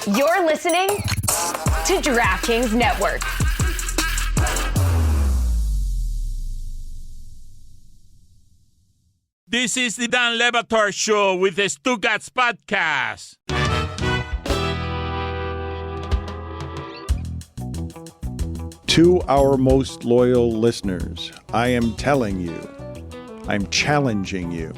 You're listening to DraftKings Network. This is the Dan Batard Show with the Stugotz podcast. To our most loyal listeners, I am telling you, I'm challenging you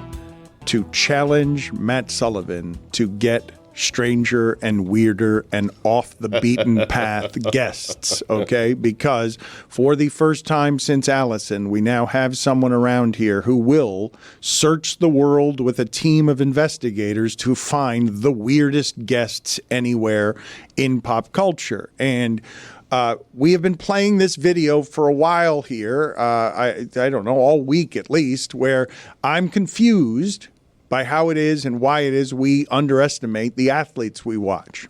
to challenge Matt Sullivan to get stranger and weirder and off the beaten path guests, okay? Because for the first time since Allison, we now have someone around here who will search the world with a team of investigators to find the weirdest guests anywhere in pop culture. And we have been playing this video for a while here, I don't know, all week at least, where I'm confused by how it is and why it is we underestimate the athletes we watch.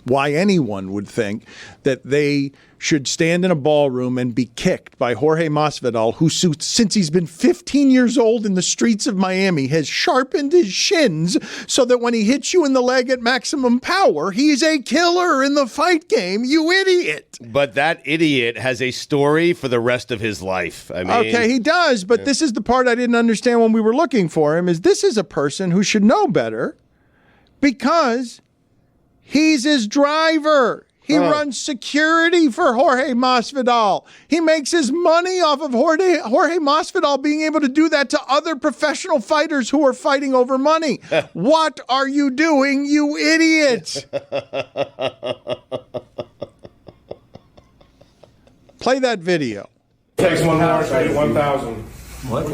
Why anyone would think that they should stand in a ballroom and be kicked by Jorge Masvidal, who since he's been 15 years old in the streets of Miami has sharpened his shins so that when he hits you in the leg at maximum power, he's a killer in the fight game, you idiot. But that idiot has a story for the rest of his life. I mean, okay, he does, but this is the part I didn't understand when we were looking for him, is this is a person who should know better because he's his driver. He runs security for Jorge Masvidal. He makes his money off of Jorge Masvidal being able to do that to other professional fighters who are fighting over money. What are you doing, you idiot? Play that video. Takes one more, so I get 1,000. What?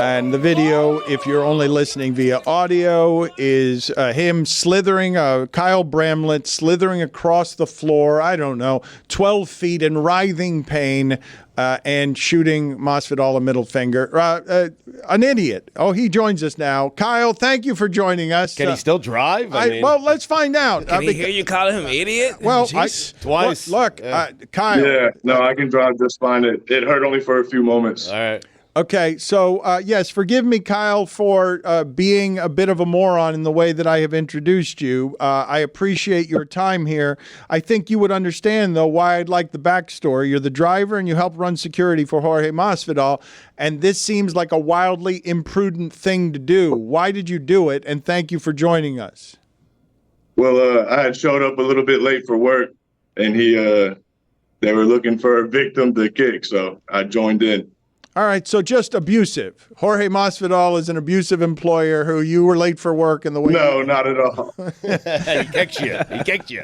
And the video, if you're only listening via audio, is him slithering, Kyle Bramlett slithering across the floor, I don't know, 12 feet in writhing pain and shooting Masvidal a middle finger. An idiot. Oh, he joins us now. Kyle, thank you for joining us. Can he still drive? Well, let's find out. Can he hear you calling him idiot? Well, twice. Look, Kyle. Yeah, no, I can drive just fine. It hurt only for a few moments. All right. Okay, so yes, forgive me, Kyle, for being a bit of a moron in the way that I have introduced you. I appreciate your time here. I think you would understand, though, why I'd like the backstory. You're the driver and you help run security for Jorge Masvidal, and this seems like a wildly imprudent thing to do. Why did you do it? And thank you for joining us. Well, I had showed up a little bit late for work, and they were looking for a victim to kick, so I joined in. All right, so just abusive. Jorge Masvidal is an abusive employer who you were late for work in the way. No, not at all. He kicked you. He kicked you.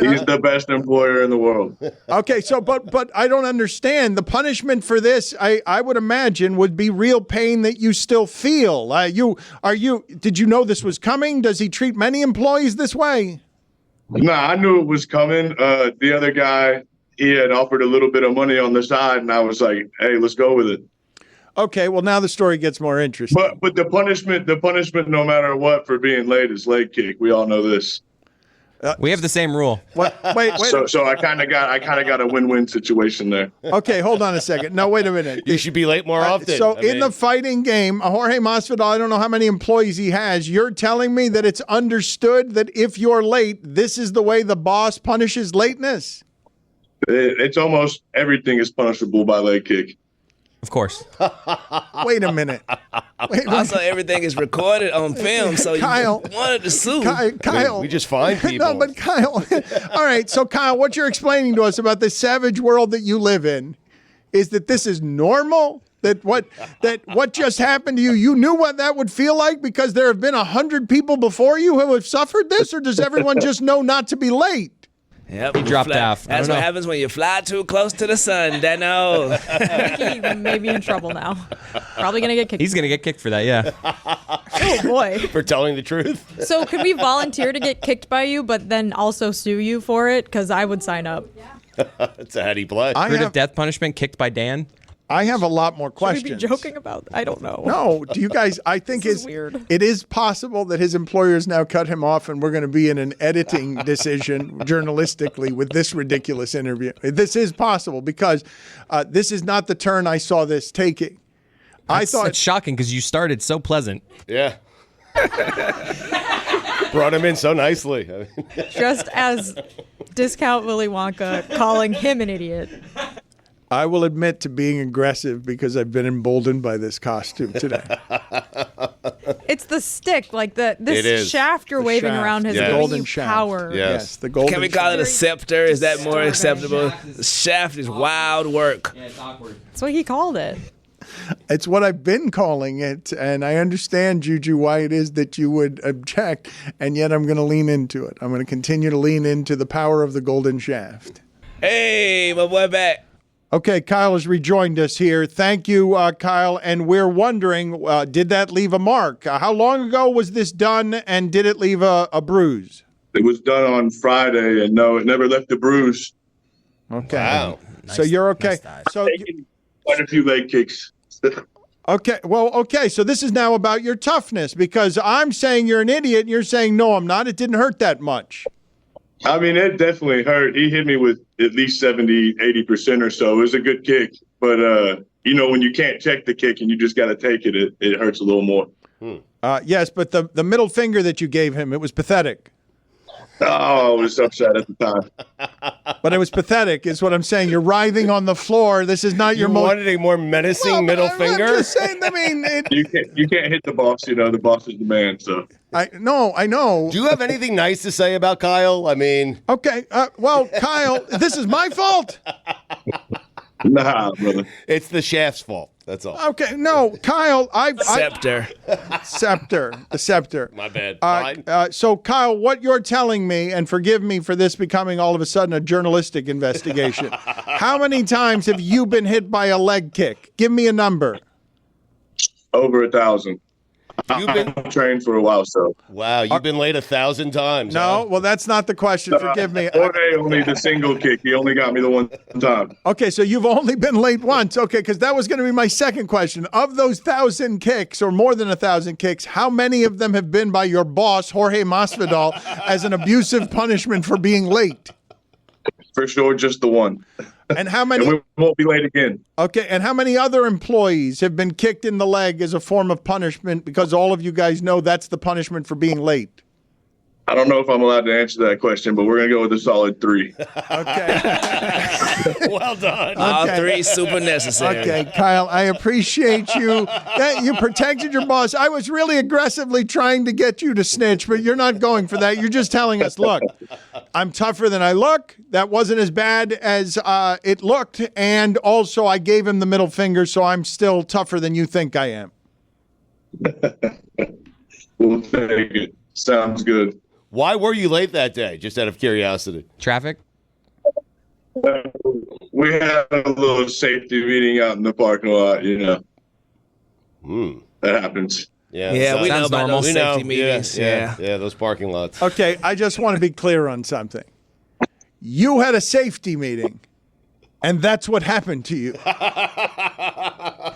He's the best employer in the world. Okay, so but I don't understand. The punishment for this, I would imagine, would be real pain that you still feel. Did you know this was coming? Does he treat many employees this way? Nah, I knew it was coming. The other guy, he had offered a little bit of money on the side, and I was like, hey, let's go with it. Okay, well, now the story gets more interesting. But the punishment, no matter what, for being late is leg kick. We all know this. We have the same rule. Wait. So I kind of got a win-win situation there. Okay, hold on a second. No, wait a minute. You should be late more often. So in the fighting game, Jorge Masvidal, I don't know how many employees he has. You're telling me that it's understood that if you're late, this is the way the boss punishes lateness? It's almost everything is punishable by leg kick. Of course. Wait a minute. Also, everything is recorded on film, so Kyle, you wanted to sue. Kyle. We just find people. No, but Kyle. All right, so Kyle, what you're explaining to us about the savage world that you live in is that this is normal? That what just happened to you, you knew what that would feel like because there have been 100 people before you who have suffered this, or does everyone just know not to be late? Yep, He dropped off. That's what happens when you fly too close to the sun, Dano. He may be in trouble now. Probably going to get kicked. He's going to get kicked for that, yeah. Oh, boy. For telling the truth. So could we volunteer to get kicked by you, but then also sue you for it? Because I would sign up. It's a heady play. Heard of death punishment kicked by Dan? I have a lot more questions. Should we be joking about that? I don't know. No, do you guys, I think This is weird. It is possible that his employers now cut him off and we're going to be in an editing decision journalistically with this ridiculous interview. This is possible because this is not the turn I saw this taking. I thought It's shocking because you started so pleasant. Yeah. Brought him in so nicely. Just as discount Willy Wonka calling him an idiot. I will admit to being aggressive because I've been emboldened by this costume today. It's the stick, like It this is. shaft you're waving shaft. around has Yes. given Golden you shaft. power. Yes. The golden. Can we call it a scepter? Is that more acceptable? The shaft is wild work. Yeah, it's awkward. That's what he called it. It's what I've been calling it, and I understand, Juju, why it is that you would object, and yet I'm going to lean into it. I'm going to continue to lean into the power of the golden shaft. Hey, my boy back. Okay, Kyle has rejoined us here. Thank you, Kyle. And we're wondering, did that leave a mark? How long ago was this done, and did it leave a bruise? It was done on Friday, and no, it never left a bruise. Okay. Wow. So you're okay. nice dive. So Taking quite a few leg kicks. okay. Well, okay. So this is now about your toughness, because I'm saying you're an idiot, and you're saying no, I'm not. It didn't hurt that much. I mean, it definitely hurt. He hit me with at least 70, 80% or so. It was a good kick. But, when you can't check the kick and you just got to take it, it hurts a little more. Yes, but the middle finger that you gave him, it was pathetic. Oh, I was upset at the time. But it was pathetic, is what I'm saying. You're writhing on the floor. This is not your You most. wanted a more menacing middle finger? I'm just saying. I mean, You can't hit the boss. The boss is the man. So I know. Do you have anything nice to say about Kyle? I mean, Okay. Well, Kyle, this is my fault. nah, brother. it's the shaft's fault. That's all. Okay. No, Kyle, Scepter. the scepter. My bad. Fine. So, Kyle, what you're telling me, and forgive me for this becoming all of a sudden a journalistic investigation, how many times have you been hit by a leg kick? Give me a number. Over 1,000. You've been I've trained for a while, so. wow. You've been late 1,000 times. No, huh? well, that's not the question. Forgive me. Jorge only the single kick. He only got me the one time. Okay, so you've only been late once. Okay, because that was going to be my second question. Of those 1,000 kicks, or more than 1,000 kicks, how many of them have been by your boss, Jorge Masvidal, as an abusive punishment for being late? For sure, just the one. And how And many? we won't be late again. Okay, and how many other employees have been kicked in the leg as a form of punishment? Because all of you guys know that's the punishment for being late. I don't know if I'm allowed to answer that question, but we're going to go with a solid 3. Okay. Well done. All Okay. three super necessary. Okay, Kyle, I appreciate you. That you protected your boss. I was really aggressively trying to get you to snitch, but you're not going for that. You're just telling us, look, I'm tougher than I look. That wasn't as bad as it looked. And also, I gave him the middle finger, so I'm still tougher than you think I am. We'll take it. Sounds good. Why were you late that day? Just out of curiosity. Traffic? We had a little safety meeting out in the parking lot, That happens. Yeah. Yeah, we know Sounds about normal. those We know. safety meetings. Yeah, those parking lots. Okay, I just want to be clear on something. You had a safety meeting, and that's what happened to you. I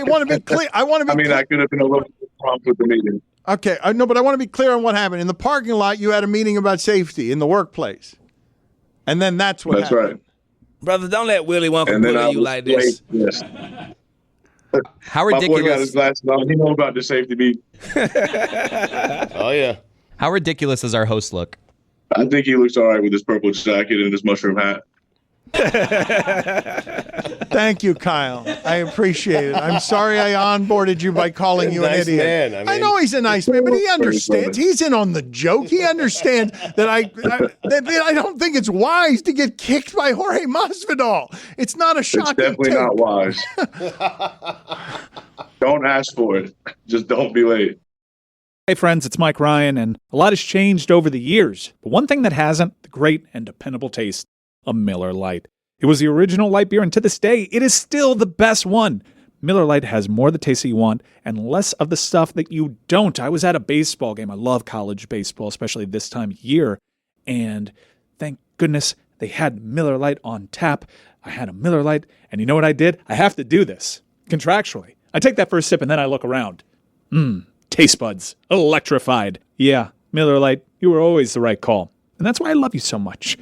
want to be clear. I could have been a little prompt with the meeting. Okay, I know, but I want to be clear on what happened. In the parking lot, you had a meeting about safety in the workplace. And then that's what That's happened. right. Brother, don't let Willy Wonka And then I bully you was like this. late. Yes. How My boy got his ridiculous? glasses on. He know about the safety meeting. Oh, yeah. How ridiculous does our host look? I think he looks all right with his purple jacket and his mushroom hat. Thank you, Kyle. I appreciate it. I'm sorry I onboarded you by calling you an Nice idiot. man, I I mean- know he's a nice man, but he understands. He's in on the joke. He understands that I don't think it's wise to get kicked by Jorge Masvidal. It's not a It's shocking definitely take. not wise. Don't ask for it. Just don't be late. Hey friends, it's Mike Ryan, and a lot has changed over the years. But one thing that hasn't, the great and dependable taste of Miller Lite. It was the original light beer, and to this day, it is still the best one. Miller Lite has more of the taste that you want and less of the stuff that you don't. I was at a baseball game. I love college baseball, especially this time of year. And thank goodness they had Miller Lite on tap. I had a Miller Lite, and you know what I did? I have to do this contractually. I take that first sip, and then I look around. Taste buds, electrified. Yeah, Miller Lite, you were always the right call. And that's why I love you so much.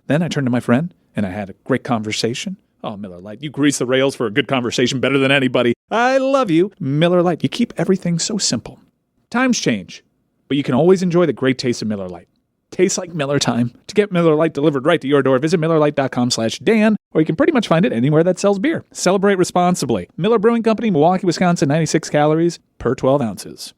Then I turned to my friend, and I had a great conversation Oh, Miller Lite, you grease the rails for a good conversation better than anybody. I love you. Miller Lite, you keep everything so simple. Times change, but you can always enjoy the great taste of Miller Lite. Tastes like Miller time. To get Miller Lite delivered right to your door, visit MillerLite.com/Dan, or you can pretty much find it anywhere that sells beer. Celebrate responsibly. Miller Brewing Company, Milwaukee, Wisconsin, 96 calories per 12 ounces.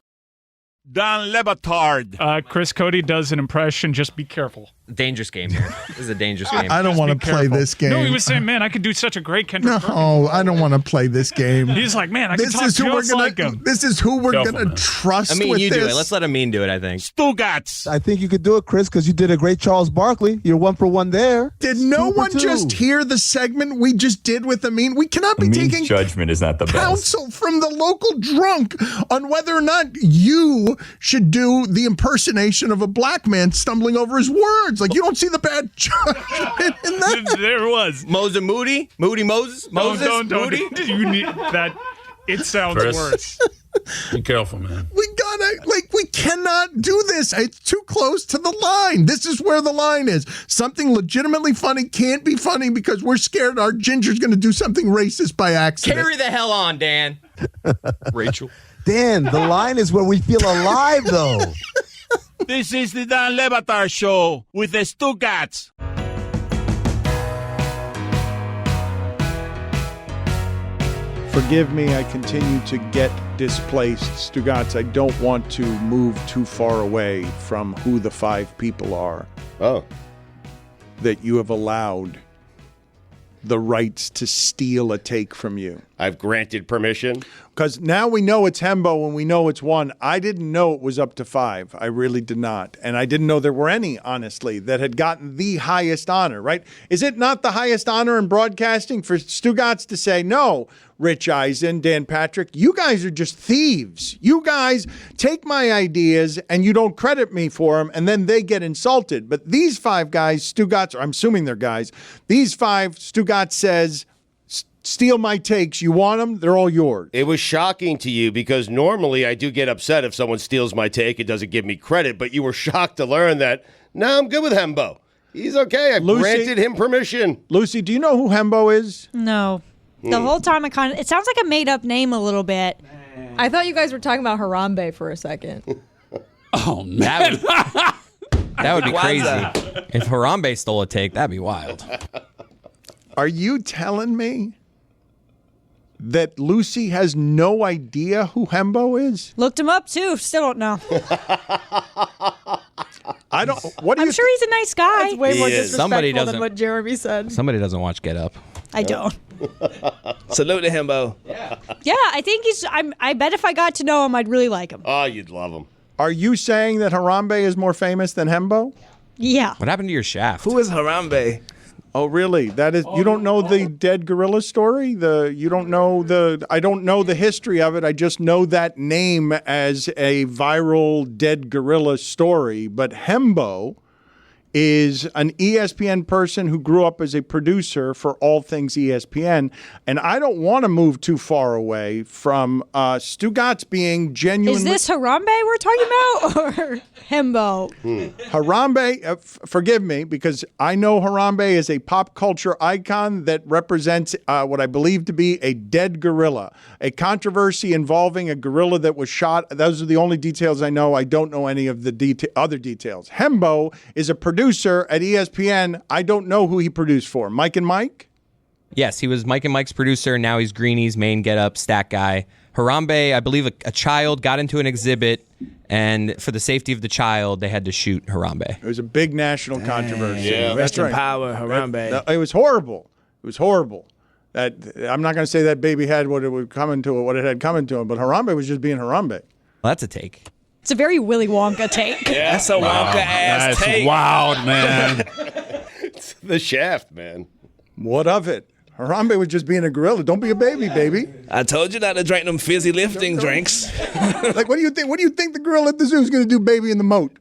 Don Le Batard. Chris Cody does an impression. Just be careful. Dangerous game here. This is a dangerous game. I don't want to play this game. No, he was saying, man, I could do such a great Kendrick Perkins. No, I don't want to play this game. He's like, man, I can talk just like him. This is who we're going to trust I mean, with you this. do it. Let's let Amin do it, I think. Stugotz. I think you could do it, Chris, because you did a great Charles Barkley. You're 1 for 1 there. Did no one just hear the segment we just did with Amin? We cannot be taking judgment is not the counsel from the local drunk on whether or not you should do the impersonation of a black man stumbling over his words. Like, you don't see the bad judgment in that. There was. Moses Moody? Moody Moses? Moses? Don't. Moody? You need that. It sounds Chris. worse. Be careful, man. We cannot do this. It's too close to the line. This is where the line is. Something legitimately funny can't be funny because we're scared our ginger's going to do something racist by accident. Carry the hell on, Dan. Rachel. Dan, the line is where we feel alive, though. This is the Dan Le Batard Show with the Stugotz. Forgive me, I continue to get displaced. Stugotz, I don't want to move too far away from who the 5 people are that you have allowed the rights to steal a take from you. I've granted permission. Because now we know it's Hembo and we know it's 1. I didn't know it was up to 5. I really did not. And I didn't know there were any, honestly, that had gotten the highest honor, right? Is it not the highest honor in broadcasting for Stugotz to say, no, Rich Eisen, Dan Patrick, you guys are just thieves. You guys take my ideas and you don't credit me for them, and then they get insulted. But these 5 guys, Stugotz, or I'm assuming they're guys, these 5, Stugotz says, steal my takes. You want them? They're all yours. It was shocking to you because normally I do get upset if someone steals my take and doesn't give me credit, but you were shocked to learn that, no, I'm good with Hembo. He's okay. I granted him permission. Lucy, do you know who Hembo is? No. The whole time it sounds like a made-up name a little bit. I thought you guys were talking about Harambe for a second. Oh, man. That would be crazy. If Harambe stole a take, that'd be wild. Are you telling me that Lucy has no idea who Hembo is? Looked him up, too. Still don't know. I don't. What do I'm sure he's a nice guy. It's way more Somebody disrespectful doesn't- than what Jeremy said. Somebody doesn't watch Get Up. I don't. Salute to Hembo. Yeah, I think I bet if I got to know him, I'd really like him. Oh, you'd love him. Are you saying that Harambe is more famous than Hembo? Yeah. What happened to your shaft? Who is Harambe? Oh, really? That is. You don't know the dead gorilla story? You don't know I don't know the history of it. I just know that name as a viral dead gorilla story. But Hembo is an ESPN person who grew up as a producer for all things ESPN. And I don't want to move too far away from Stugotz being genuinely... Is this Harambe we're talking about or Hembo? Harambe, forgive me, because I know Harambe is a pop culture icon that represents what I believe to be a dead gorilla, a controversy involving a gorilla that was shot. Those are the only details I know. I don't know any of the other details. Hembo is a producer at ESPN. I don't know who he produced for. Mike and Mike? Yes, he was Mike and Mike's producer. Now he's Greeny's main Get Up stat guy. Harambe, I believe a child got into an exhibit, and for the safety of the child, they had to shoot Harambe. It was a big national controversy. Yeah. Rest in right. power, Harambe. It was horrible. It was horrible. That I'm not going to say that baby had what it had coming to him, but Harambe was just being Harambe. Well, that's a take. It's a very Willy Wonka take. Yeah, that's a Wonka-ass take. Wild, man. It's the shaft, man. What of it? Harambe was just being a gorilla. Don't be a baby. I told you not to drink them fizzy lifting drinks. Like, what do you think? What do you think the gorilla at the zoo is going to do? Baby in the moat.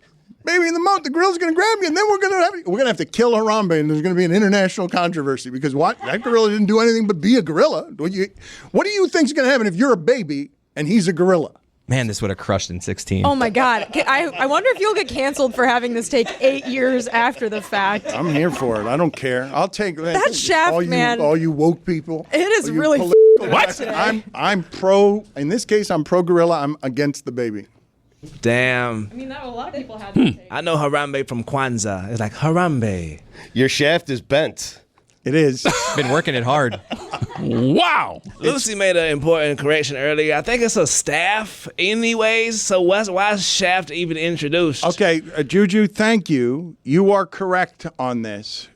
Baby in the moat. The gorilla's going to grab you, and then we're going to have to kill Harambe, and there's going to be an international controversy because what? That gorilla didn't do anything but be a gorilla. What do you think's going to happen if you're a baby and he's a gorilla? Man, this would have crushed in 16. Oh my God. I wonder if you'll get canceled for having this take 8 years after the fact. I'm here for it. I don't care. I'll take that shaft, man. All you woke people. It is really what? I'm pro. In this case, I'm pro gorilla. I'm against the baby. Damn. I mean, a lot of people had to take. I know Harambe from Kwanzaa. It's like, Harambe. Your shaft is bent. It is. Been working it hard. Wow. Lucy made an important correction earlier. I think it's a staff anyways, so why is shaft even introduced? Okay, Juju, thank you. You are correct on this.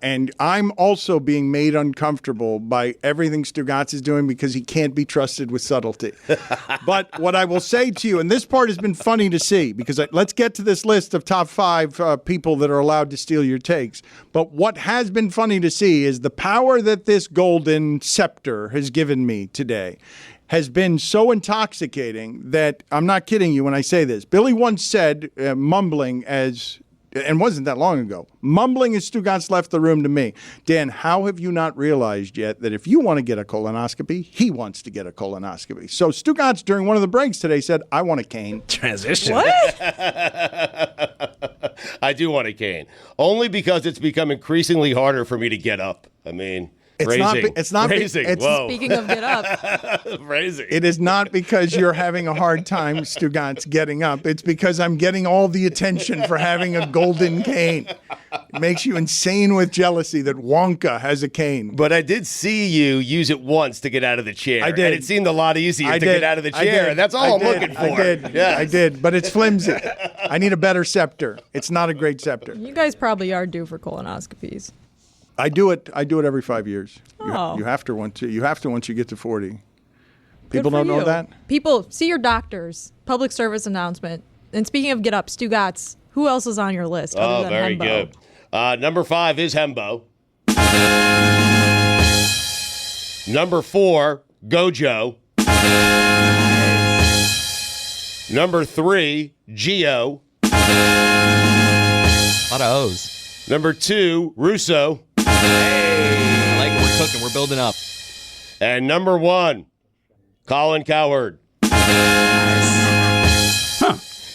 And I'm also being made uncomfortable by everything Stugotz is doing because he can't be trusted with subtlety. But what I will say to you, and this part has been funny to see, because let's get to this list of top 5 people that are allowed to steal your takes. But what has been funny to see is the power that this golden scepter has given me today has been so intoxicating that I'm not kidding you when I say this. Billy once said, mumbling and wasn't that long ago, mumbling as Stugotz left the room to me, Dan, how have you not realized yet that if you want to get a colonoscopy, he wants to get a colonoscopy? So Stugotz, during one of the breaks today, said, I want a cane. Transition. What? I do want a cane. Only because it's become increasingly harder for me to get up. I mean... It's not. Whoa. Speaking of get up. Raising. It is not because you're having a hard time, Stugotz, getting up. It's because I'm getting all the attention for having a golden cane. It makes you insane with jealousy that Wonka has a cane. But I did see you use it once to get out of the chair. I did. And it seemed a lot easier to get out of the chair. And that's all I'm looking for. I did. Yes. I did. But it's flimsy. I need a better scepter. It's not a great scepter. You guys probably are due for colonoscopies. I do it every 5 years. Oh. You have to once you get to 40. Good People for don't know you. that? People, see your doctors. Public service announcement. And speaking of get up, Stugotz, who else is on your list other than very Hembo? good. Number 5 is Hembo. Number 4, Gojo. Number 3, Gio. A lot of O's. Number 2, Russo. I like it. We're cooking. We're building up. And number 1, Colin Cowherd.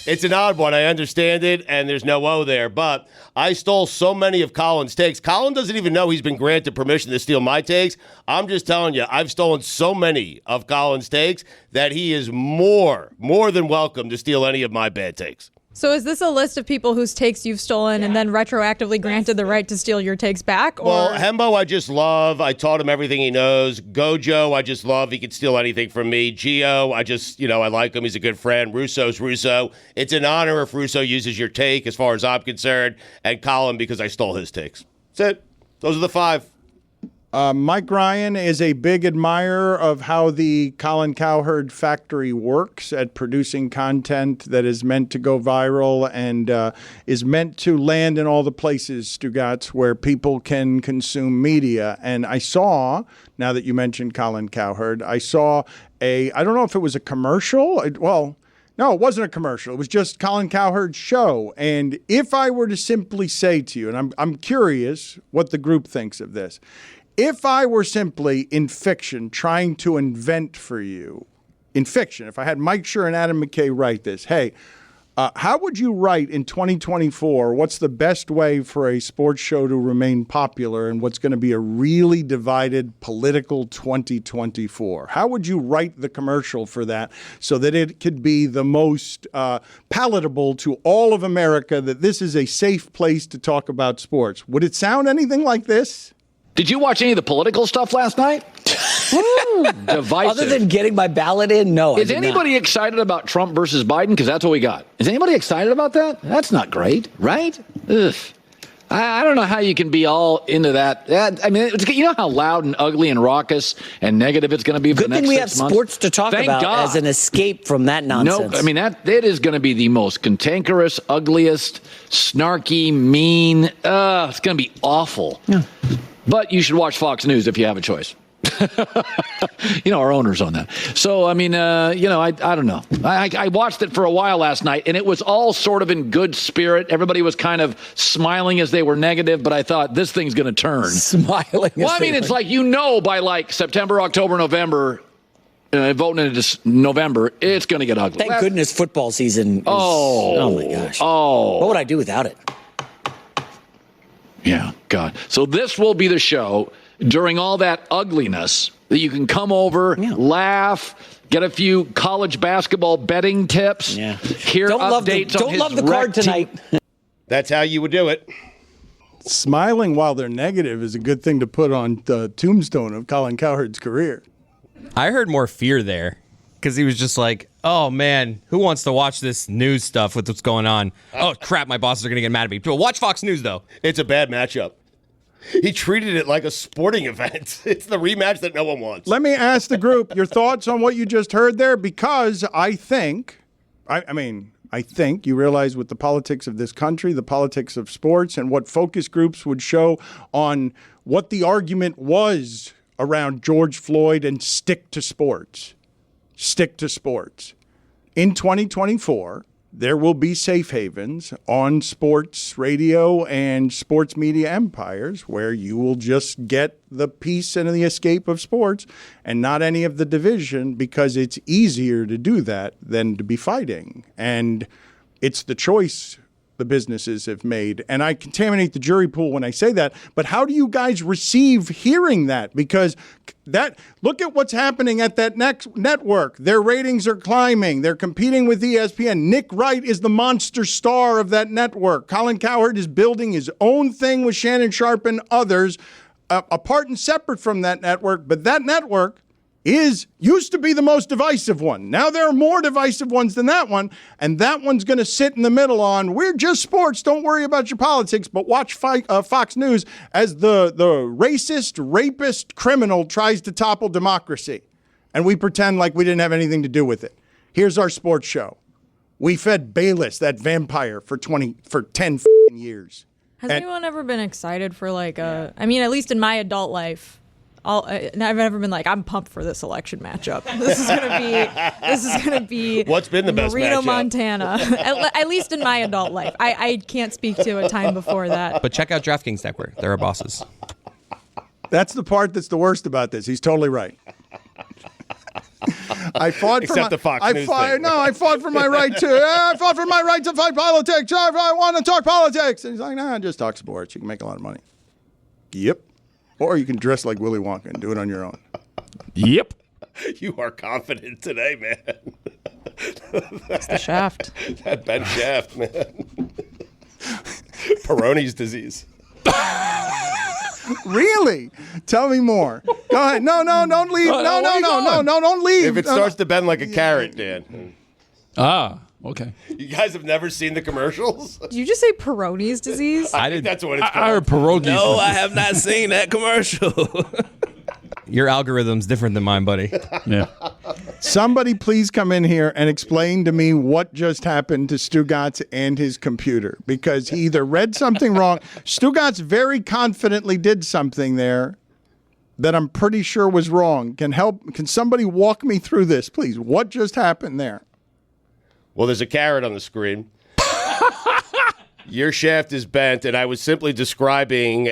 It's an odd one. I understand it, and there's no O there. But I stole so many of Colin's takes. Colin doesn't even know he's been granted permission to steal my takes. I'm just telling you, I've stolen so many of Colin's takes that he is more than welcome to steal any of my bad takes. So is this a list of people whose takes you've stolen and then retroactively granted the right to steal your takes back? Or? Well, Hembo, I just love. I taught him everything he knows. Gojo, I just love. He could steal anything from me. Gio, I like him. He's a good friend. Russo's Russo. It's an honor if Russo uses your take as far as I'm concerned. And Colin, because I stole his takes. That's it. Those are the 5. Mike Ryan is a big admirer of how the Colin Cowherd factory works at producing content that is meant to go viral and is meant to land in all the places, Stugotz, where people can consume media. And I saw, now that you mentioned Colin Cowherd, I saw I don't know if it was a commercial. No, it wasn't a commercial. It was just Colin Cowherd's show. And if I were to simply say to you, and I'm curious what the group thinks of this, if I were simply in fiction trying to invent for you, in fiction, if I had Mike Schur and Adam McKay write this, hey, how would you write in 2024, what's the best way for a sports show to remain popular in what's going to be a really divided political 2024? How would you write the commercial for that so that it could be the most palatable to all of America, that this is a safe place to talk about sports? Would it sound anything like this? Did you watch any of the political stuff last night? Divisive. Other than getting my ballot in, no. Is anybody excited about Trump versus Biden? Because that's what we got. Is anybody excited about that? That's not great, right? Ugh. I don't know how you can be all into that. I mean, you know how loud and ugly and raucous and negative it's going to be for the next 6 months? Good thing we have sports to talk about as an escape from that nonsense. No, I mean, that is going to be the most cantankerous, ugliest, snarky, mean. It's going to be awful. Yeah. But you should watch Fox News if you have a choice. Our owner's on that. So, I mean, I don't know. I watched it for a while last night, and it was all sort of in good spirit. Everybody was kind of smiling as they were negative, but I thought, this thing's going to turn. Smiling. Well, I mean, it's like, by like September, October, November, voting into November, it's going to get ugly. Thank goodness football season is, oh my gosh. Oh. What would I do without it? Yeah, God. So this will be the show during all that ugliness that you can come over, laugh, get a few college basketball betting tips, hear updates on his love the card tonight. That's how you would do it. Smiling while they're negative is a good thing to put on the tombstone of Colin Cowherd's career. I heard more fear there because he was just like, oh, man, who wants to watch this news stuff with what's going on? Oh, crap, my bosses are going to get mad at me. Watch Fox News, though. It's a bad matchup. He treated it like a sporting event. It's the rematch that no one wants. Let me ask the group your thoughts on what you just heard there, because I think you realize with the politics of this country, the politics of sports, and what focus groups would show on what the argument was around George Floyd and stick to sports. Stick to sports. In 2024, there will be safe havens on sports radio and sports media empires where you will just get the peace and the escape of sports and not any of the division, because it's easier to do that than to be fighting. And it's the choice the businesses have made. And I contaminate the jury pool when I say that, but how do you guys receive hearing that? Because look at what's happening at that next network. Their ratings are climbing. They're competing with ESPN. Nick Wright is the monster star of that network. Colin Cowherd is building his own thing with Shannon Sharp and others, apart and separate from that network. But that network used to be the most divisive one. Now there are more divisive ones than that one, and that one's going to sit in the middle on, we're just sports, don't worry about your politics, but watch Fox News as the racist, rapist criminal tries to topple democracy, and we pretend like we didn't have anything to do with it. Here's our sports show. We fed Bayless, that vampire, for 10 years. Has anyone ever been excited for at least in my adult life, I've never been like, I'm pumped for this election matchup. This is gonna be what's been the best Reno, matchup? Montana. At least in my adult life. I can't speak to a time before that. But check out DraftKings Network. They're our bosses. That's the part that's the worst about this. He's totally right. I fought Except for my, the Fox News thing. No, I fought for my right to. I fought for my right to fight politics. I want to talk politics. And he's like, nah, just talk sports. You can make a lot of money. Yep. Or you can dress like Willy Wonka and do it on your own. Yep. You are confident today, man. It's the shaft. That bench shaft, man. Peroni's disease. Really? Tell me more. Go ahead. No, don't leave. No, don't leave. If it starts to bend like a carrot, Dan. Okay. You guys have never seen the commercials? Did you just say Peroni's disease? I think that's what it's called. I heard Peroni. No, I have not seen that commercial. Your algorithm's different than mine, buddy. Yeah. Somebody please come in here and explain to me what just happened to Stugotz and his computer, because he either read something wrong. Stugotz very confidently did something there that I'm pretty sure was wrong. Can somebody walk me through this, please? What just happened there? Well, there's a carrot on the screen. Your shaft is bent, and I was simply describing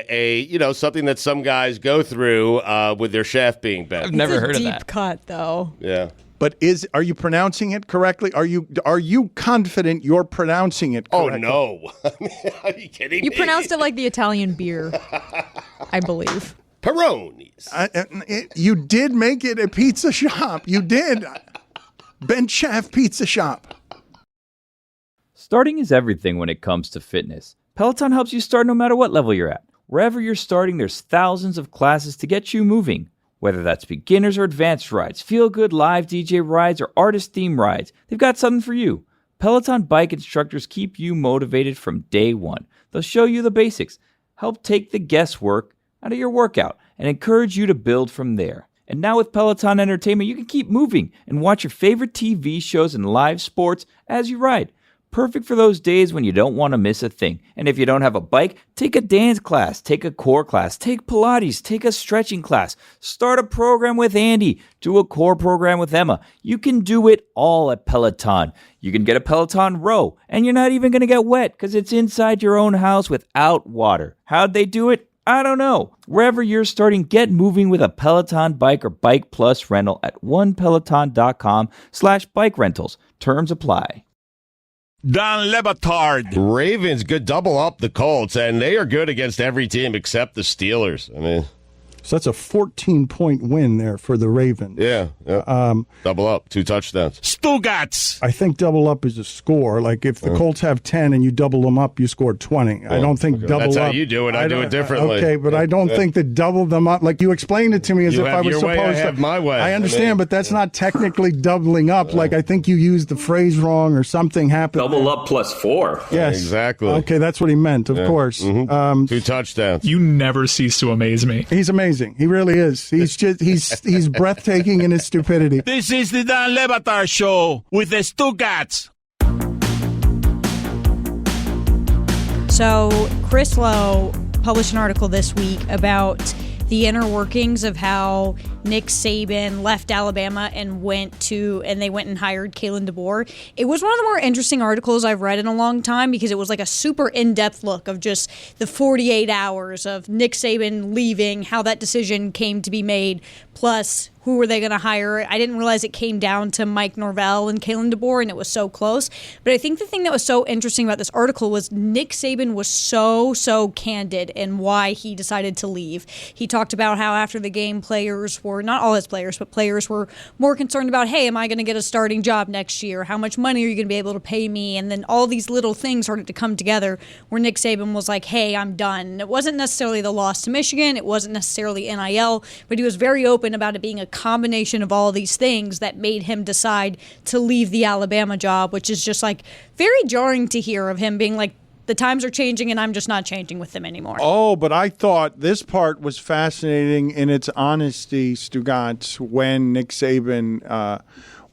something that some guys go through with their shaft being bent. I've never heard of that. Deep cut, though. Yeah. But are you pronouncing it correctly? Are you confident you're pronouncing it correctly? Oh, no. Are you kidding me? You pronounced it like the Italian beer, I believe. Peroni's. You did make it a pizza shop. You did. Bench Shaft Pizza Shop. Starting is everything when it comes to fitness. Peloton helps you start no matter what level you're at. Wherever you're starting, there's thousands of classes to get you moving. Whether that's beginners or advanced rides, feel-good live DJ rides, or artist-themed rides, they've got something for you. Peloton bike instructors keep you motivated from day one. They'll show you the basics, help take the guesswork out of your workout, and encourage you to build from there. And now with Peloton Entertainment, you can keep moving and watch your favorite TV shows and live sports as you ride. Perfect for those days when you don't want to miss a thing. And if you don't have a bike, take a dance class, take a core class, take Pilates, take a stretching class, start a program with Andy, do a core program with Emma. You can do it all at Peloton. You can get a Peloton row, and you're not even going to get wet because it's inside your own house without water. How'd they do it? I don't know. Wherever you're starting, get moving with a Peloton bike or Bike Plus rental at onepeloton.com/bike rentals. Terms apply. Don Le Batard. Ravens good double up the Colts, and they are good against every team except the Steelers. I mean, So that's a 14-point win there for the Ravens. yeah. Double up, 2 touchdowns. Stugotz. I think double up is a score. Like if the Colts have 10 and you double them up, you score 20. I don't think double That's up. how you do it. I do it differently. Okay, but I don't think that double them up. Like you explained it to me as You if have I was your supposed way, I to. have my way. I understand, I mean, but that's not technically doubling up. Like I think you used the phrase wrong or something happened. Double up plus 4. Yes, exactly. Okay, that's what he meant. Of course. 2 touchdowns. You never cease to amaze me. He's amazing. He really is. He's breathtaking in his stupidity. This is the Dan Le Batard Show with the Stugotz. So Chris Lowe published an article this week about the inner workings of how Nick Saban left Alabama and they went and hired Kalen DeBoer. It was one of the more interesting articles I've read in a long time because it was like a super in-depth look of just the 48 hours of Nick Saban leaving, how that decision came to be made, plus who were they going to hire. I didn't realize it came down to Mike Norvell and Kalen DeBoer, and it was so close. But I think the thing that was so interesting about this article was Nick Saban was so candid in why he decided to leave. He talked about how after the game, players were, not all his players, but players were more concerned about, hey, am I going to get a starting job next year? How much money are you going to be able to pay me? And then all these little things started to come together where Nick Saban was like, hey, I'm done. And it wasn't necessarily the loss to Michigan. It wasn't necessarily NIL, but he was very open about it being a combination of all these things that made him decide to leave the Alabama job, which is just like very jarring to hear of him being like, the times are changing and I'm just not changing with them anymore. Oh, but I thought this part was fascinating in its honesty, Stugotz, when Nick Saban,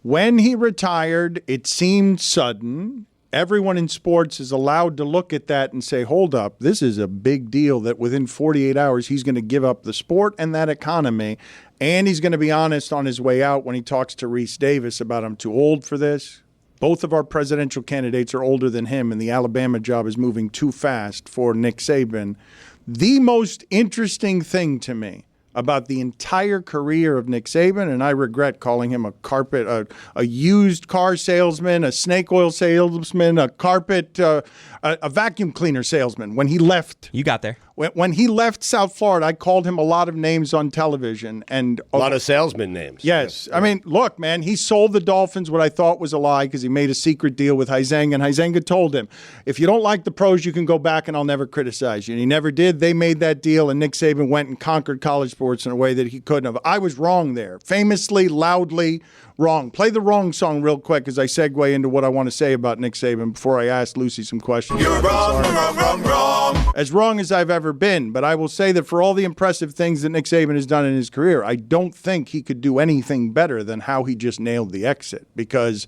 when he retired, it seemed sudden. Everyone in sports is allowed to look at that and say, hold up, this is a big deal that within 48 hours he's going to give up the sport and that economy. And he's going to be honest on his way out when he talks to Reese Davis about I'm too old for this. Both of our presidential candidates are older than him, and the Alabama job is moving too fast for Nick Saban. The most interesting thing to me about the entire career of Nick Saban, and I regret calling him a used car salesman, a snake oil salesman, a vacuum cleaner salesman. When he left, you got there. When he left South Florida, I called him a lot of names on television and a lot of salesman names. Yes, I mean, look, man, he sold the Dolphins what I thought was a lie because he made a secret deal with Huizenga, and Huizenga told him, if you don't like the pros, you can go back and I'll never criticize you. And he never did. They made that deal, and Nick Saban went and conquered college sports in a way that he couldn't have. I was wrong there, famously, loudly wrong. Play the wrong song real quick as I segue into what I want to say about Nick Saban before I ask Lucy some questions. You're wrong. As wrong as I've ever been, but I will say that for all the impressive things that Nick Saban has done in his career, I don't think he could do anything better than how he just nailed the exit, because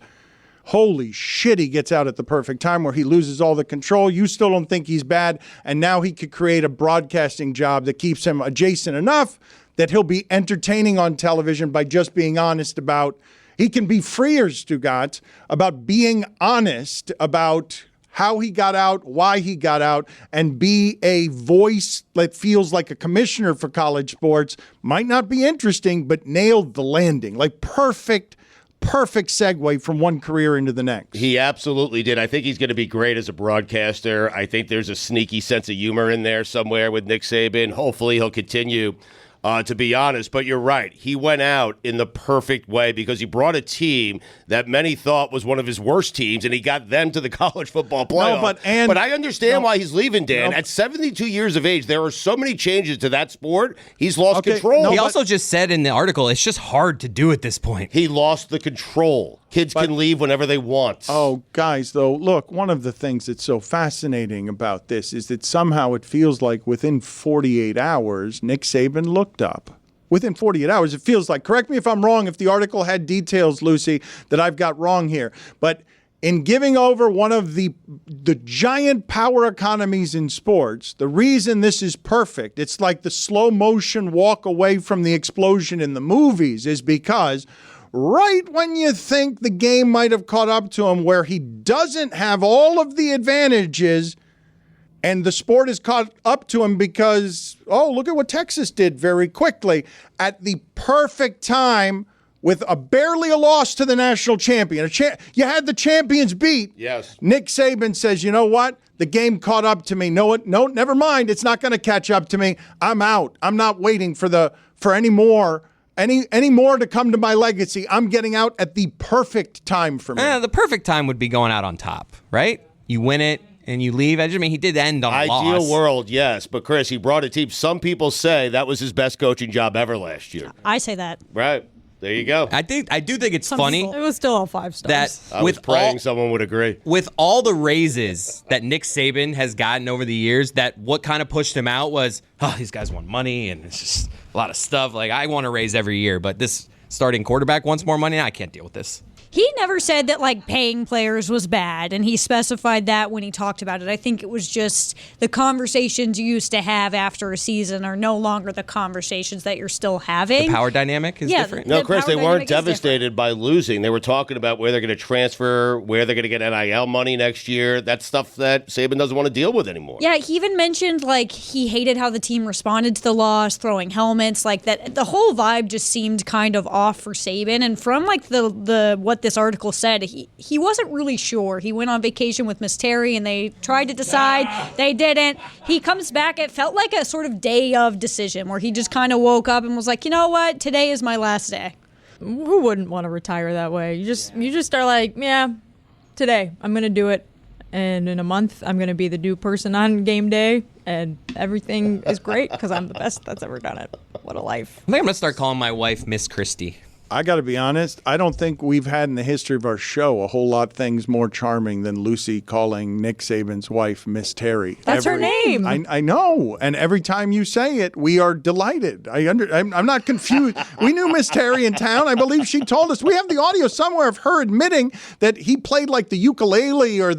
holy shit, he gets out at the perfect time where he loses all the control. You still don't think he's bad, and now he could create a broadcasting job that keeps him adjacent enough that he'll be entertaining on television by just being honest about, he can be freer, Stugotz, about being honest about how he got out, why he got out, and be a voice that feels like a commissioner for college sports. Might not be interesting, but nailed the landing. Like perfect segue from one career into the next. He absolutely did. I think he's going to be great as a broadcaster. I think there's a sneaky sense of humor in there somewhere with Nick Saban. Hopefully he'll continue to be honest, but you're right. He went out in the perfect way because he brought a team that many thought was one of his worst teams, and he got them to the college football playoff. But I understand why he's leaving, Dan. At 72 years of age, there are so many changes to that sport. He's lost control. He also just said in the article, it's just hard to do at this point. He lost the control. Kids can leave whenever they want. Oh, guys, though, look, one of the things that's so fascinating about this is that somehow it feels like within 48 hours, Nick Saban looked up. Within 48 hours, it feels like, correct me if I'm wrong, if the article had details, Lucy, that I've got wrong here. But in giving over one of the giant power economies in sports, the reason this is perfect, it's like the slow motion walk away from the explosion in the movies, is because right when you think the game might have caught up to him where he doesn't have all of the advantages, And the sport has caught up to him because, look at what Texas did very quickly at the perfect time with barely a loss to the national champion. You had the champions beat. Yes. Nick Saban says, you know what? The game caught up to me. No, never mind. It's not going to catch up to me. I'm out. I'm not waiting for any more to come to my legacy. I'm getting out at the perfect time for me. The perfect time would be going out on top, right? You win it and you leave. I mean, he did end on a loss. Ideal world, yes. But, Chris, he brought a team. Some people say that was his best coaching job ever last year. I say that. Right. There you go. I do think it's funny. It was still all 5 stars. That I was praying someone would agree. With all the raises that Nick Saban has gotten over the years, that what kind of pushed him out was, these guys want money and it's just a lot of stuff. Like, I want to raise every year, but this starting quarterback wants more money. I can't deal with this. He never said that, like, paying players was bad, and he specified that when he talked about it. I think it was just the conversations you used to have after a season are no longer the conversations that you're still having. The power dynamic is different. No, Chris, they weren't devastated by losing. They were talking about where they're going to transfer, where they're going to get NIL money next year. That's stuff that Saban doesn't want to deal with anymore. Yeah, he even mentioned, like, he hated how the team responded to the loss, throwing helmets, like that. The whole vibe just seemed kind of off for Saban, and from, like, the what this article said, he wasn't really sure. He went on vacation with Miss Terry and they tried to decide. They didn't. He comes back. It felt like a sort of day of decision where he just kind of woke up and was like, you know what? Today is my last day. Who wouldn't want to retire that way? You just are like, yeah, today I'm going to do it. And in a month, I'm going to be the new person on game day. And everything is great because I'm the best that's ever done it. What a life. I think I'm going to start calling my wife Miss Christie. I got to be honest, I don't think we've had in the history of our show a whole lot of things more charming than Lucy calling Nick Saban's wife Miss Terry. That's her name. I know. And every time you say it, we are delighted. I'm not confused. We knew Miss Terry in town. I believe she told us. We have the audio somewhere of her admitting that he played like the ukulele or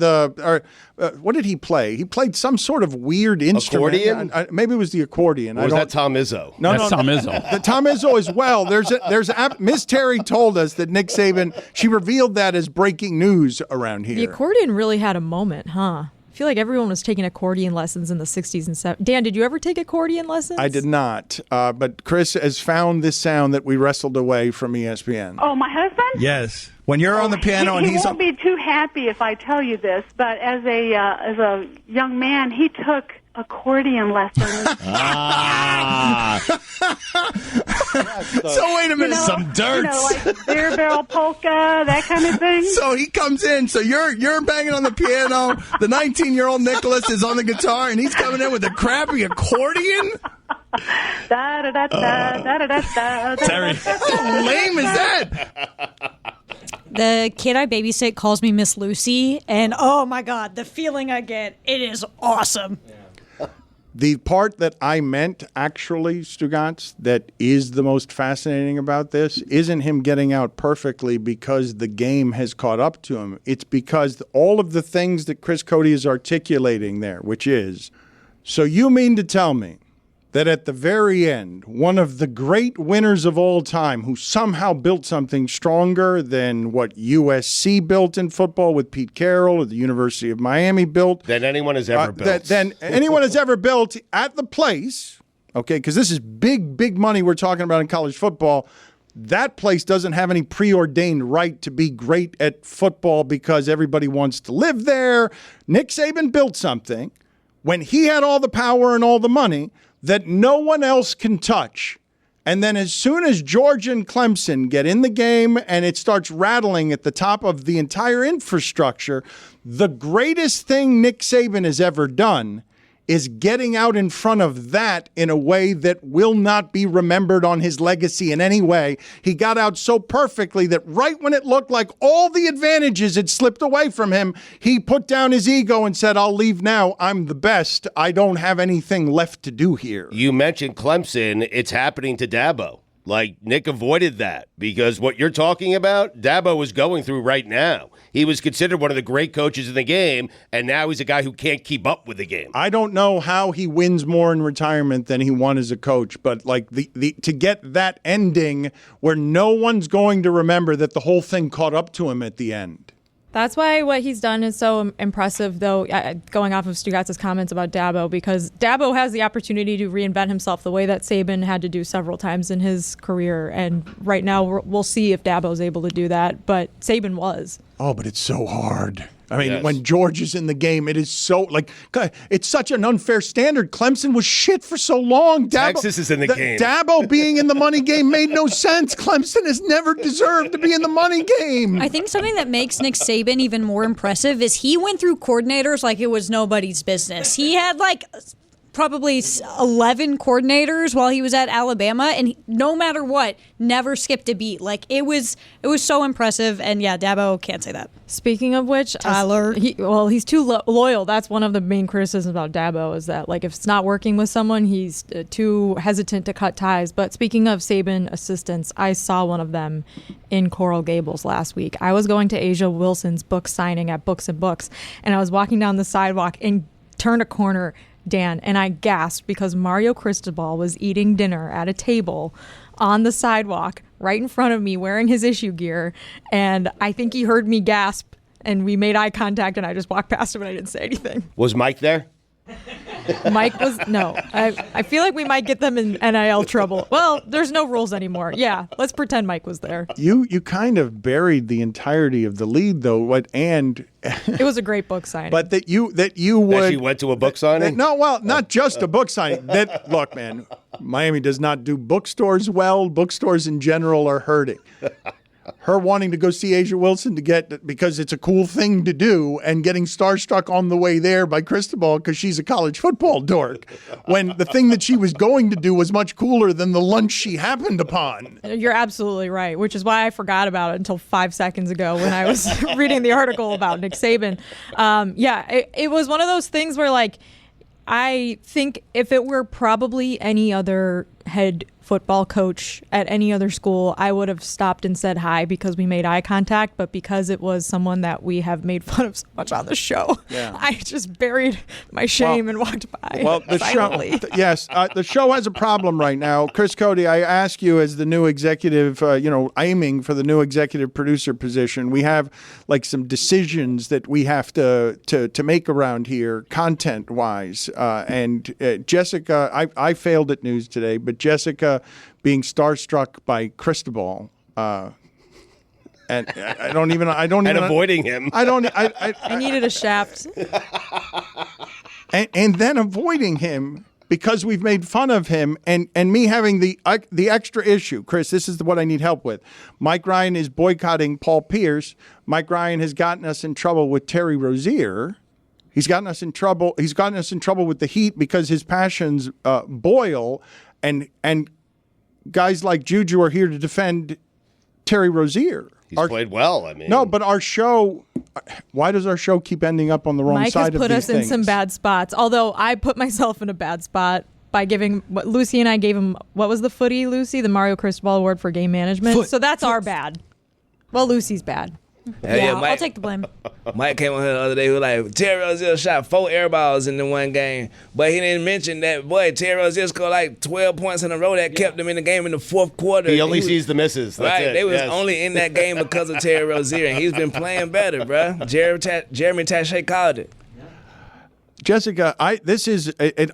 what did he play? He played some sort of weird instrument. Accordion? Maybe it was the accordion. Or was that Tom Izzo? No, That's Tom Izzo. The Tom Izzo as well. Miss Terry told us that Nick Saban, she revealed that as breaking news around here. The accordion really had a moment, huh? I feel like everyone was taking accordion lessons in the 60s and 70s. Dan, did you ever take accordion lessons? I did not. But Chris has found this sound that we wrestled away from ESPN. Oh, my husband? Yes. When you're on the piano and he he's won't be too happy if I tell you this, but as a young man, he took accordion lessons. So wait a minute, some dirt. Like beer barrel polka, that kind of thing. So he comes in. So you're banging on the piano. The 19-year-old Nicholas is on the guitar, and he's coming in with a crappy accordion. Terry, how lame is that? The kid I babysit calls me Miss Lucy, and oh my God, the feeling I get, it is awesome. The part that I meant, actually, Stugotz, that is the most fascinating about this isn't him getting out perfectly because the game has caught up to him. It's because all of the things that Chris Cody is articulating there, which is, so you mean to tell me that at the very end, one of the great winners of all time who somehow built something stronger than what USC built in football with Pete Carroll or the University of Miami built. Than anyone has ever built. Than anyone has ever built at the place, okay, because this is big, big money we're talking about in college football. That place doesn't have any preordained right to be great at football because everybody wants to live there. Nick Saban built something when he had all the power and all the money that no one else can touch. And then as soon as Georgia and Clemson get in the game and it starts rattling at the top of the entire infrastructure, the greatest thing Nick Saban has ever done is getting out in front of that in a way that will not be remembered on his legacy in any way. He got out so perfectly that right when it looked like all the advantages had slipped away from him, he put down his ego and said, I'll leave now. I'm the best. I don't have anything left to do here. You mentioned Clemson. It's happening to Dabo. Like, Nick avoided that because what you're talking about, Dabo was going through right now. He was considered one of the great coaches in the game, and now he's a guy who can't keep up with the game. I don't know how he wins more in retirement than he won as a coach, but like the to get that ending where no one's going to remember that the whole thing caught up to him at the end. That's why what he's done is so impressive, though, going off of Stugotz's comments about Dabo, because Dabo has the opportunity to reinvent himself the way that Saban had to do several times in his career. And right now, we'll see if Dabo's able to do that, but Saban was. Oh, but it's so hard. I mean, when George is in the game, it is so, it's such an unfair standard. Clemson was shit for so long. Texas is in the game. Dabo being in the money game made no sense. Clemson has never deserved to be in the money game. I think something that makes Nick Saban even more impressive is he went through coordinators like it was nobody's business. He had probably 11 coordinators while he was at Alabama, and no matter what, never skipped a beat. It was so impressive, and yeah, Dabo can't say that. Speaking of which, Tyler, he's too loyal. That's one of the main criticisms about Dabo, is that if it's not working with someone, he's too hesitant to cut ties. But speaking of Saban assistants, I saw one of them in Coral Gables last week. I was going to Asia Wilson's book signing at Books and Books, and I was walking down the sidewalk and turned a corner, Dan, and I gasped because Mario Cristobal was eating dinner at a table on the sidewalk right in front of me wearing his issue gear, and I think he heard me gasp, and we made eye contact, and I just walked past him and I didn't say anything. Was Mike there? Mike was no. I feel like we might get them in NIL trouble. Well, there's no rules anymore. Yeah, let's pretend Mike was there. You kind of buried the entirety of the lead, though, and it was a great book signing. But that you would actually went to a book signing. Not just a book signing. Look, man, Miami does not do bookstores well. Bookstores in general are hurting. Her wanting to go see Asia Wilson because it's a cool thing to do, and getting starstruck on the way there by Cristobal because she's a college football dork, when the thing that she was going to do was much cooler than the lunch she happened upon. You're absolutely right, which is why I forgot about it until 5 seconds ago when I was reading the article about Nick Saban. It was one of those things where, I think if it were probably any other head football coach at any other school, I would have stopped and said hi because we made eye contact, but because it was someone that we have made fun of so much on the show, I just buried my shame and walked by. Well, the silently. show, the show has a problem right now. Chris Cody, I ask you as the new executive, aiming for the new executive producer position, we have some decisions that we have to make around here, content-wise. And Jessica, I failed at news today, but Jessica being starstruck by Cristobal, and I don't even avoiding him. I needed a shaft, and then avoiding him because we've made fun of him, and me having the extra issue. Chris, this is what I need help with. Mike Ryan is boycotting Paul Pierce. Mike Ryan has gotten us in trouble with Terry Rozier. He's gotten us in trouble. He's gotten us in trouble with the Heat because his passions boil, and guys like Juju are here to defend Terry Rozier. He's played well. No, but our show. Why does our show keep ending up on the wrong side of these things? Mike has put us in some bad spots. Although I put myself in a bad spot by giving Lucy and I gave him, what was the footy, Lucy? The Mario Cristobal Award for game management. So that's our bad. Well, Lucy's bad. Mike, I'll take the blame. Mike came on here the other day who was like, Terry Rozier shot 4 air balls in the one game, but he didn't mention that, Terry Rozier scored 12 points in a row that kept him in the game in the fourth quarter. He only sees the misses. That's right, it. they was only in that game because of Terry Rozier, and he's been playing better, bro. Jeremy Taché called it. Jessica,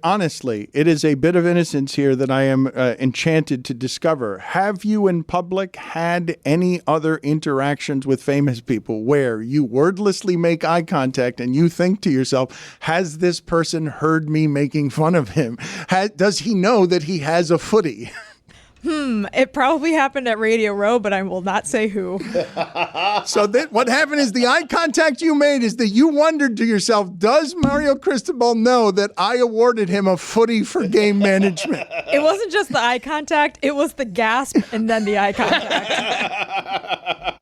honestly, it is a bit of innocence here that I am enchanted to discover. Have you in public had any other interactions with famous people where you wordlessly make eye contact and you think to yourself, has this person heard me making fun of him? Does he know that he has a footy? It probably happened at Radio Row, but I will not say who. So what happened is the eye contact you made is that you wondered to yourself, does Mario Cristobal know that I awarded him a footy for game management? It wasn't just the eye contact, it was the gasp and then the eye contact.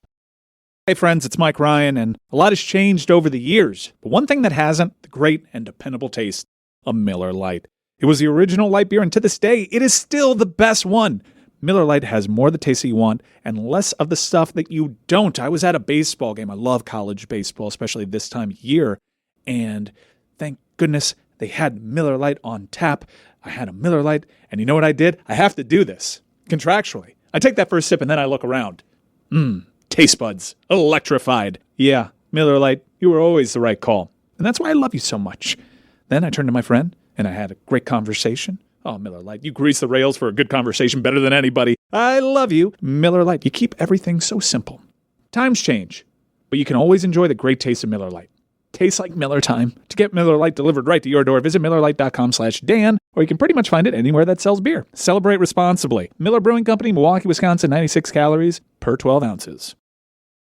Hey friends, it's Mike Ryan, and a lot has changed over the years. But one thing that hasn't, the great and dependable taste of Miller Lite. It was the original light beer, and to this day, it is still the best one. Miller Lite has more of the taste that you want and less of the stuff that you don't. I was at a baseball game. I love college baseball, especially this time of year. And thank goodness they had Miller Lite on tap. I had a Miller Lite, and you know what I did? I have to do this contractually. I take that first sip, and then I look around. Taste buds, electrified. Yeah, Miller Lite, you were always the right call. And that's why I love you so much. Then I turned to my friend, and I had a great conversation. Oh, Miller Lite, you grease the rails for a good conversation better than anybody. I love you. Miller Lite, you keep everything so simple. Times change, but you can always enjoy the great taste of Miller Lite. Tastes like Miller time. To get Miller Lite delivered right to your door, visit MillerLite.com/Dan, or you can pretty much find it anywhere that sells beer. Celebrate responsibly. Miller Brewing Company, Milwaukee, Wisconsin, 96 calories per 12 ounces.